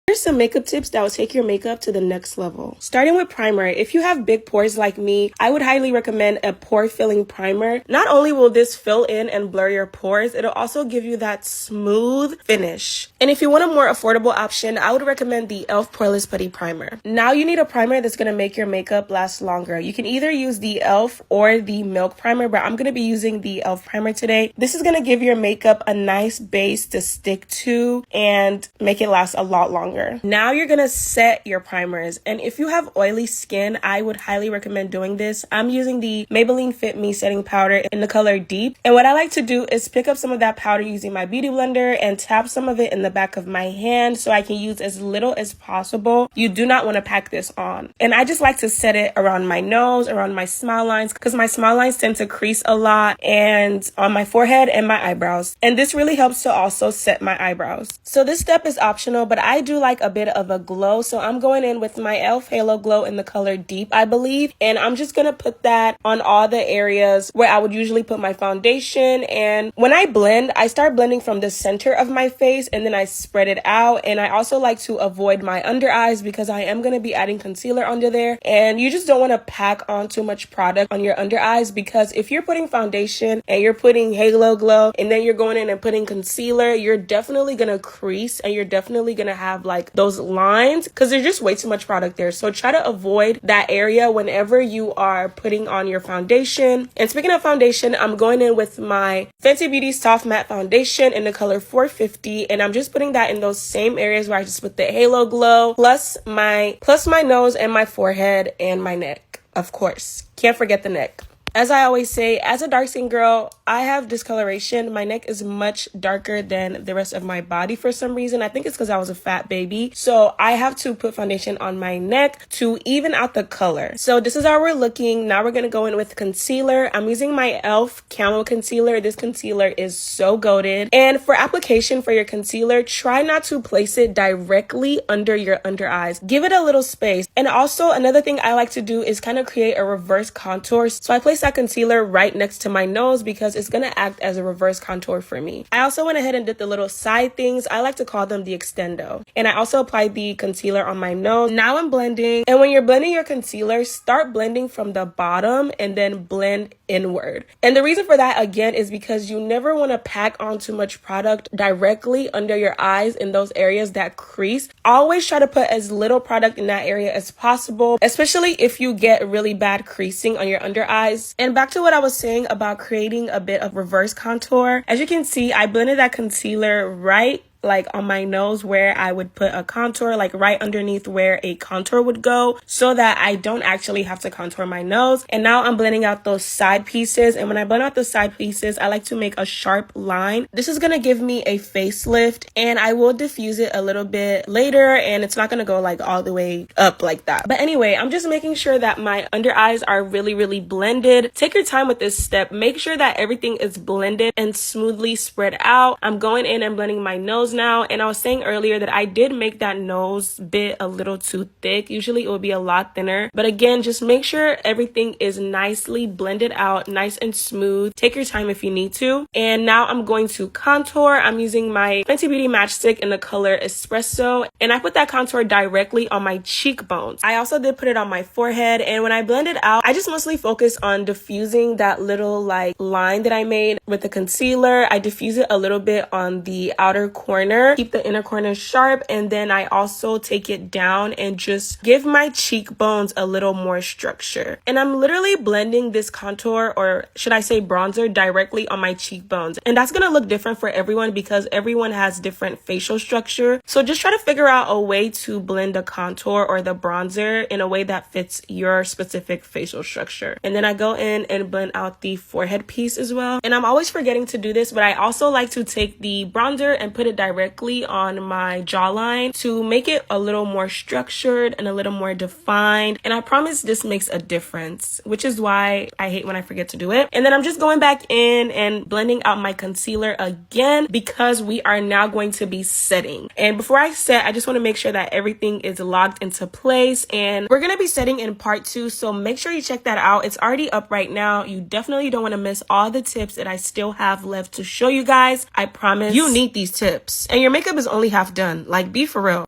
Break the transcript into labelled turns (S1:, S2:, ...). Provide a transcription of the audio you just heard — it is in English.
S1: Here's some makeup tips that will take your makeup to the next level. Starting with primer. If you have big pores like me, I would highly recommend a pore filling primer. Not only will this fill in and blur your pores, it'll also give you that smooth finish. And if you want a more affordable option, I would recommend the e.l.f. Poreless Putty Primer. Now you need a primer that's going to make your makeup last longer. You can either use the e.l.f. or the Milk Primer, but I'm going to be using the e.l.f. Primer today. This is going to give your makeup a nice base to stick to and make it last a lot longer. Now you're gonna set your primers, and if you have oily skin, I would highly recommend doing this. I'm using the Maybeline Fit Me setting powder in the color Deep, and what I like to do is pick up some of that powder using my beauty blender and tap some of it in the back of my hand so I can use as little as possible. You do not want to pack this on, and I just like to set it around my nose, around my smile lines, because my smile lines tend to crease a lot, and on my forehead and my eyebrows, and this really helps to also set my eyebrows. So this step is optional, but I do like a bit of a glow, so I'm going in with my e.l.f. Halo Glow in the color Deep, I believe, and I'm just gonna put that on all the areas where I would usually put my foundation. And when I blend, I start blending from the center of my face and then I spread it out. And I also like to avoid my under eyes because I am gonna be adding concealer under there, and you just don't want to pack on too much product on your under eyes, because if you're putting foundation and you're putting Halo Glow and then you're going in and putting concealer, you're definitely gonna crease and you're definitely gonna have like those lines because there's just way too much product there. So try to avoid that area whenever you are putting on your foundation. And speaking of foundation, I'm going in with my Fenty Beauty Soft Matte Foundation in the color 450, and I'm just putting that in those same areas where I just put the Halo Glow, plus my nose and my forehead and my neck. Of course, can't forget the neck. As I always say, as a dark skin girl, I have discoloration. My neck is much darker than the rest of my body for some reason. I think it's because I was a fat baby. So I have to put foundation on my neck to even out the color. So this is how we're looking. Now we're going to go in with concealer. I'm using my e.l.f. Camo Concealer. This concealer is so goated. And for application for your concealer, try not to place it directly under your under eyes. Give it a little space. And also another thing I like to do is kind of create a reverse contour. So I place that concealer right next to my nose because it's going to act as a reverse contour for me. I also went ahead and did the little side things. I like to call them the extendo. And I also applied the concealer on my nose. Now I'm blending. And when you're blending your concealer, start blending from the bottom and then blend inward. And the reason for that, again, is because you never want to pack on too much product directly under your eyes in those areas that crease. Always try to put as little product in that area as possible, especially if you get really bad creasing on your under eyes. And back to what I was saying about creating a bit of reverse contour. As you can see, I blended that concealer right like on my nose where I would put a contour, like right underneath where a contour would go, so that I don't actually have to contour my nose. And now I'm blending out those side pieces. And when I blend out the side pieces, I like to make a sharp line. This is gonna give me a facelift, and I will diffuse it a little bit later, and it's not gonna go like all the way up like that. But anyway, I'm just making sure that my under eyes are really, really blended. Take your time with this step. Make sure that everything is blended and smoothly spread out. I'm going in and blending my nose now, and I was saying earlier that I did make that nose bit a little too thick. Usually it would be a lot thinner, but again, just make sure everything is nicely blended out, nice and smooth. Take your time if you need to. And now I'm going to contour. I'm using my Fenty Beauty Matchstick in the color Espresso, and I put that contour directly on my cheekbones. I also did put it on my forehead, and when I blend it out, I just mostly focus on diffusing that little like line that I made with the concealer. I diffuse it a little bit on the outer corner, keep the inner corner sharp, and then I also take it down and just give my cheekbones a little more structure. And I'm literally blending this contour, or should I say bronzer, directly on my cheekbones. And that's gonna look different for everyone because everyone has different facial structure. So just try to figure out a way to blend the contour or the bronzer in a way that fits your specific facial structure. And then I go in and blend out the forehead piece as well. And I'm always forgetting to do this, but I also like to take the bronzer and put it directly on my jawline to make it a little more structured and a little more defined. And I promise this makes a difference, which is why I hate when I forget to do it. And then I'm just going back in and blending out my concealer again because we are now going to be setting. And before I set, I just want to make sure that everything is locked into place. And we're going to be setting in part 2, so make sure you check that out. It's already up right now. You definitely don't want to miss all the tips that I still have left to show you guys. I promise you need these tips. And your makeup is only half done. Like, be for real.